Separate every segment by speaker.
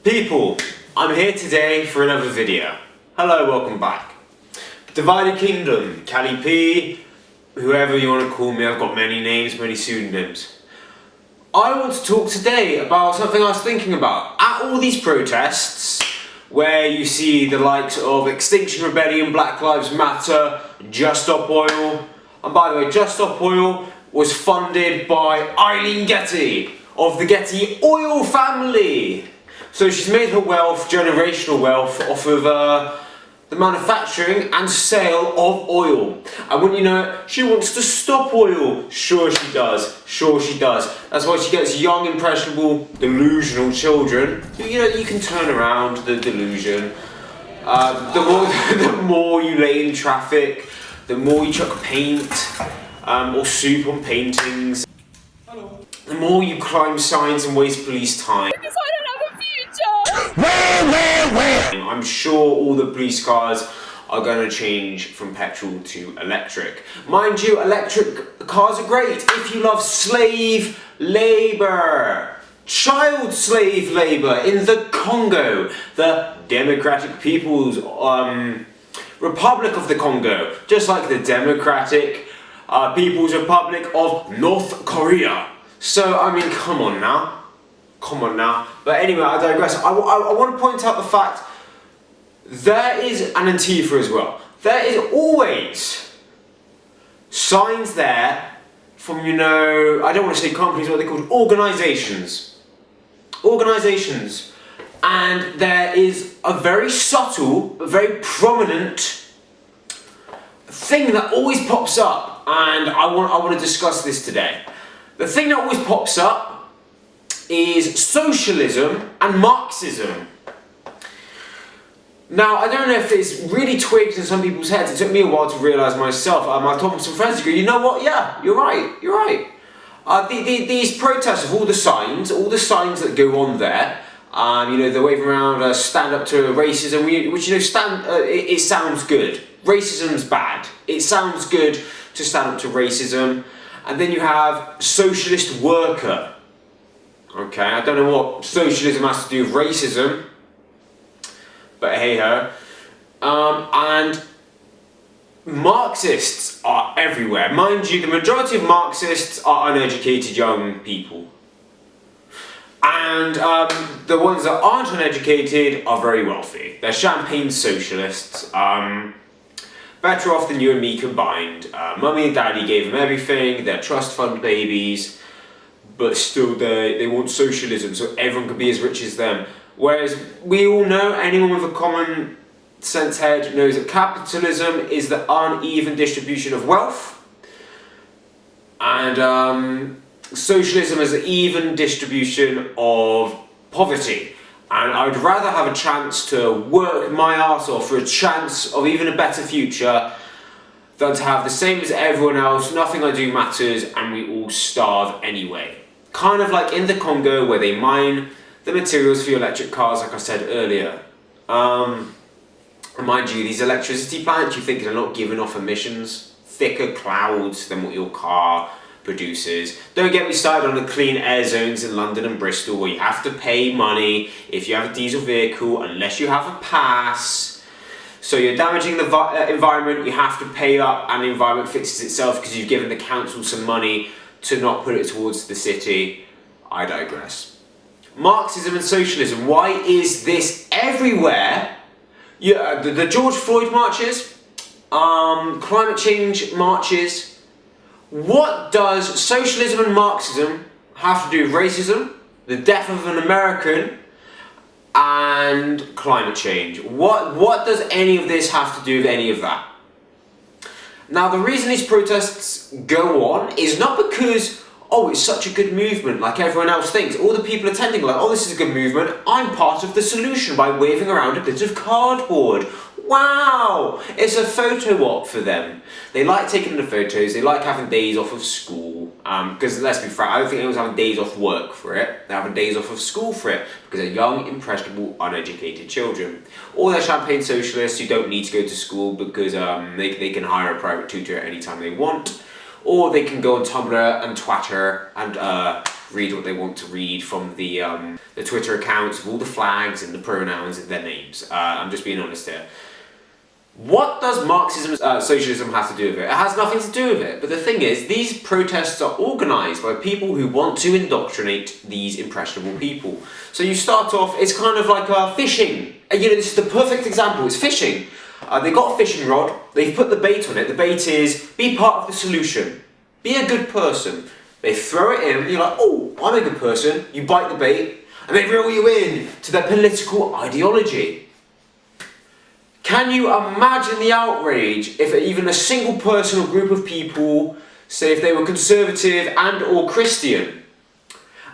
Speaker 1: People, I'm here today for another video. Hello, welcome back. Divided Kingdom, Cali P, whoever you want to call me, I've got many names, many pseudonyms. I want to talk today about something I was thinking about. At all these protests, where you see the likes of Extinction Rebellion, Black Lives Matter, Just Stop Oil, and by the way, Just Stop Oil was funded by Eileen Getty, of the Getty oil family. So she's made her wealth, generational wealth, off of the manufacturing and sale of oil. And wouldn't you know it, she wants to stop oil. Sure she does, sure she does. That's why she gets young, impressionable, delusional children. You know, you can turn around the delusion. The more you lay in traffic, the more you chuck paint or soup on paintings. Hello. The more you climb signs and waste police time.
Speaker 2: Because I don't have a future!
Speaker 1: Where? I'm sure all the police cars are going to change from petrol to electric. Mind you, electric cars are great if you love slave labour. Child slave labour in the Congo, the Democratic People's Republic of the Congo, just like the Democratic People's Republic of North Korea. So, I mean, come on now. But anyway, I digress. I want to point out the fact there is an Antifa as well. There is always signs there from, you know, I don't want to say companies, what they're called, organisations. And there is a very subtle, but very prominent thing that always pops up, and I want to discuss this today. The thing that always pops up is socialism and Marxism. Now, I don't know if it's really twigged in some people's heads. It took me a while to realise myself. I told some friends to go, you know what, yeah, you're right. These protests of all the signs that go on there, you know, they're waving around stand up to racism, which, you know, it sounds good. Racism's bad. It sounds good to stand up to racism. And then you have socialist worker. Okay, I don't know what socialism has to do with racism, but hey ho. And Marxists are everywhere. Mind you, the majority of Marxists are uneducated young people. And the ones that aren't uneducated are very wealthy. They're champagne socialists. Better off than you and me combined. Mummy and daddy gave them everything, they're trust fund babies, but still they want socialism so everyone can be as rich as them. Whereas we all know, anyone with a common sense head knows that capitalism is the uneven distribution of wealth, and socialism is the even distribution of poverty. And I'd rather have a chance to work my arse off for a chance of even a better future than to have the same as everyone else, nothing I do matters, and we all starve anyway. Kind of like in the Congo, where they mine the materials for your electric cars, like I said earlier. Mind you, these electricity plants, you think they're not giving off emissions, thicker clouds than what your car produces. Don't get me started on the clean air zones in London and Bristol where you have to pay money if you have a diesel vehicle unless you have a pass. So you're damaging the environment, you have to pay up, and the environment fixes itself because you've given the council some money to not put it towards the city. I digress. Marxism and socialism, why is this everywhere? Yeah, the George Floyd marches, climate change marches. What does socialism and Marxism have to do with racism, the death of an American, and climate change? What does any of this have to do with any of that? Now, the reason these protests go on is not because, oh, it's such a good movement like everyone else thinks. All the people attending are like, oh, this is a good movement, I'm part of the solution by waving around a bit of cardboard. Wow! It's a photo op for them. They like taking the photos, they like having days off of school, because let's be frank, I don't think anyone's having days off work for it. They're having days off of school for it, because they're young, impressionable, uneducated children. Or they're champagne socialists who don't need to go to school because they can hire a private tutor at any time they want. Or they can go on Tumblr and Twitter and read what they want to read from the Twitter accounts of all the flags and the pronouns and their names. I'm just being honest here. What does Marxism, socialism have to do with it? It has nothing to do with it. But the thing is, these protests are organised by people who want to indoctrinate these impressionable people. So you start off, it's kind of like fishing. This is the perfect example, it's fishing. They got a fishing rod, they've put the bait on it. The bait is, be part of the solution. Be a good person. They throw it in, you're like, oh, I'm a good person. You bite the bait, and they reel you in to their political ideology. Can you imagine the outrage if even a single person or group of people, say if they were conservative and or Christian,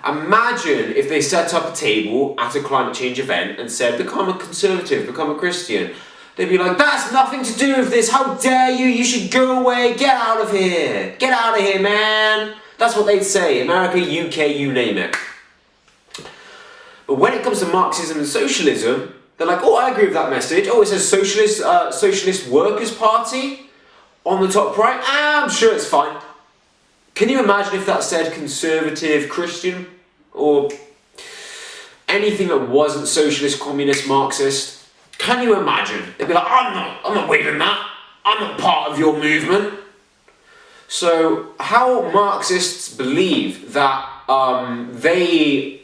Speaker 1: imagine if they set up a table at a climate change event and said, become a conservative, become a Christian. They'd be like, that's nothing to do with this, how dare you, you should go away, get out of here, man. That's what they'd say, America, UK, you name it. But when it comes to Marxism and socialism, they're like, oh, I agree with that message. Oh, it says Socialist Workers' Party on the top right. I'm sure it's fine. Can you imagine if that said conservative, Christian, or anything that wasn't socialist, communist, Marxist? Can you imagine? They'd be like, I'm not waving that. I'm not part of your movement. So how Marxists believe that they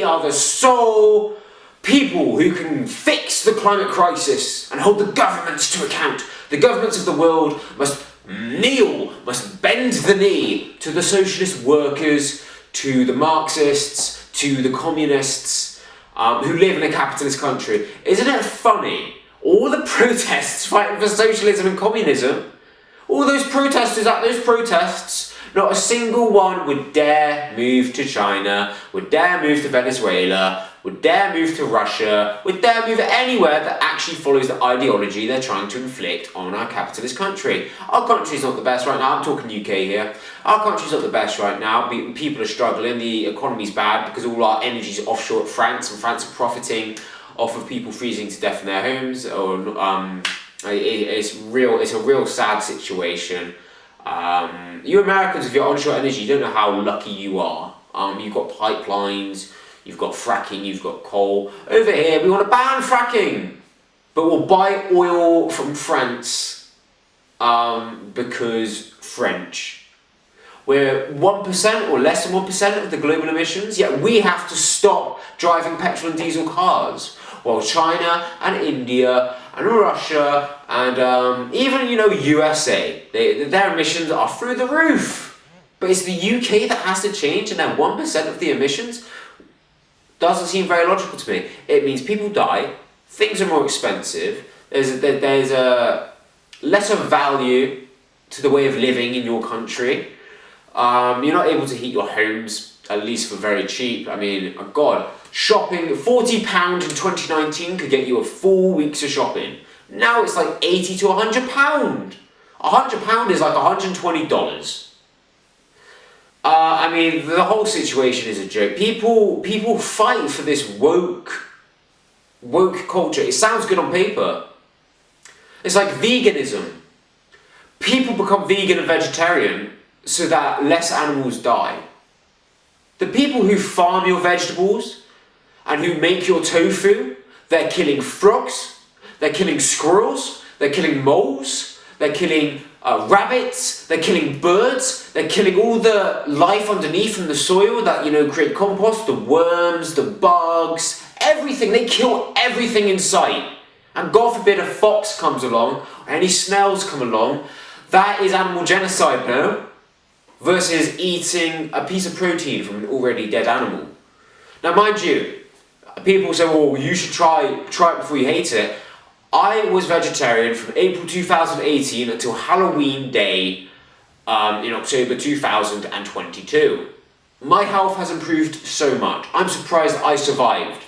Speaker 1: are the sole people who can fix the climate crisis and hold the governments to account. The governments of the world must bend the knee to the socialist workers, to the Marxists, to the communists who live in a capitalist country. Isn't it funny? All the protests fighting for socialism and communism, all those protesters at those protests, not a single one would dare move to China, would dare move to Venezuela, would dare move to Russia, would dare move anywhere that actually follows the ideology they're trying to inflict on our capitalist country. Our country's not the best right now, I'm talking UK here. Our country's not the best right now, people are struggling, the economy's bad because all our energy's offshore at France, and France are profiting off of people freezing to death in their homes. It's a real sad situation. You Americans, with your onshore energy, you don't know how lucky you are. You've got pipelines, you've got fracking, you've got coal. Over here, we want to ban fracking, but we'll buy oil from France because French. We're 1% or less than 1% of the global emissions, yet we have to stop driving petrol and diesel cars. While China and India and Russia and even USA, their emissions are through the roof. But it's the UK that has to change, and then 1% of the emissions doesn't seem very logical to me. It means people die, things are more expensive, there's a lesser value to the way of living in your country. You're not able to heat your homes, at least for very cheap. I mean, God, shopping, £40 in 2019 could get you a full week's of shopping. Now it's like £80 to £100. £100 is like $120. I mean, the whole situation is a joke. People fight for this woke culture. It sounds good on paper. It's like veganism. People become vegan and vegetarian so that less animals die. The people who farm your vegetables and who make your tofu, they're killing frogs, they're killing squirrels, they're killing moles, they're killing rabbits, they're killing birds, they're killing all the life underneath in the soil that, create compost, the worms, the bugs, everything. They kill everything in sight. And God forbid a fox comes along, or any snails come along, that is animal genocide now, versus eating a piece of protein from an already dead animal. Now mind you, people say, well, you should try it before you hate it. I was vegetarian from April 2018 until Halloween Day in October 2022. My health has improved so much. I'm surprised I survived.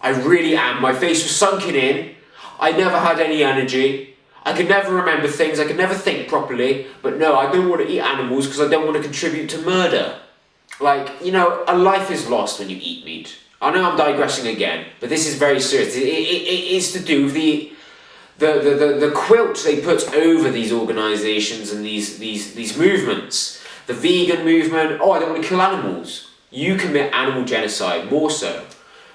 Speaker 1: I really am. My face was sunken in. I never had any energy. I could never remember things. I could never think properly. But no, I don't want to eat animals because I don't want to contribute to murder. A life is lost when you eat meat. I know I'm digressing again, but this is very serious. It's to do with the quilt they put over these organisations and these movements. The vegan movement, oh, I don't want to kill animals. You commit animal genocide, more so.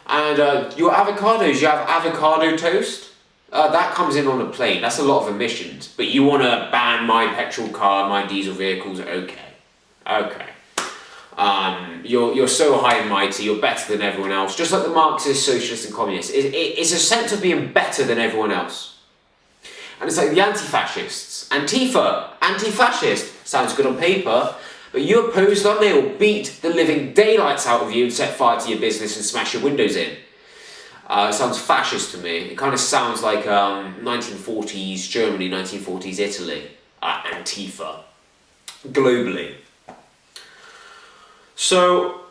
Speaker 1: And your avocados, you have avocado toast. That comes in on a plane. That's a lot of emissions. But you want to ban my petrol car, my diesel vehicles? Okay. You're so high and mighty. You're better than everyone else. Just like the Marxist, Socialist, and Communists. It's a sense of being better than everyone else. And it's like the anti-fascists. Antifa, anti-fascist. Sounds good on paper. But you oppose them, they will beat the living daylights out of you and set fire to your business and smash your windows in. It sounds fascist to me. It kind of sounds like 1940s Germany, 1940s Italy. Antifa. Globally. So,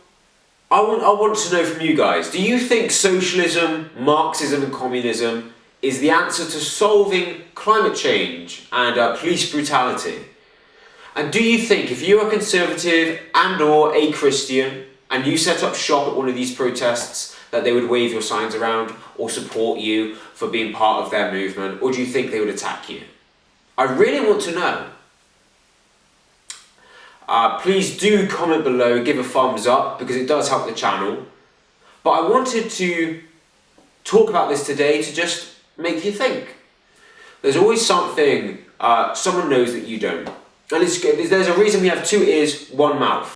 Speaker 1: I want to know from you guys, do you think socialism, Marxism and communism is the answer to solving climate change and police brutality? And do you think if you're a conservative and or a Christian and you set up shop at one of these protests that they would wave your signs around or support you for being part of their movement, or do you think they would attack you? I really want to know. Please do comment below, give a thumbs up because it does help the channel. But I wanted to talk about this today to just make you think. There's always something someone knows that you don't. And there's a reason we have two ears, one mouth.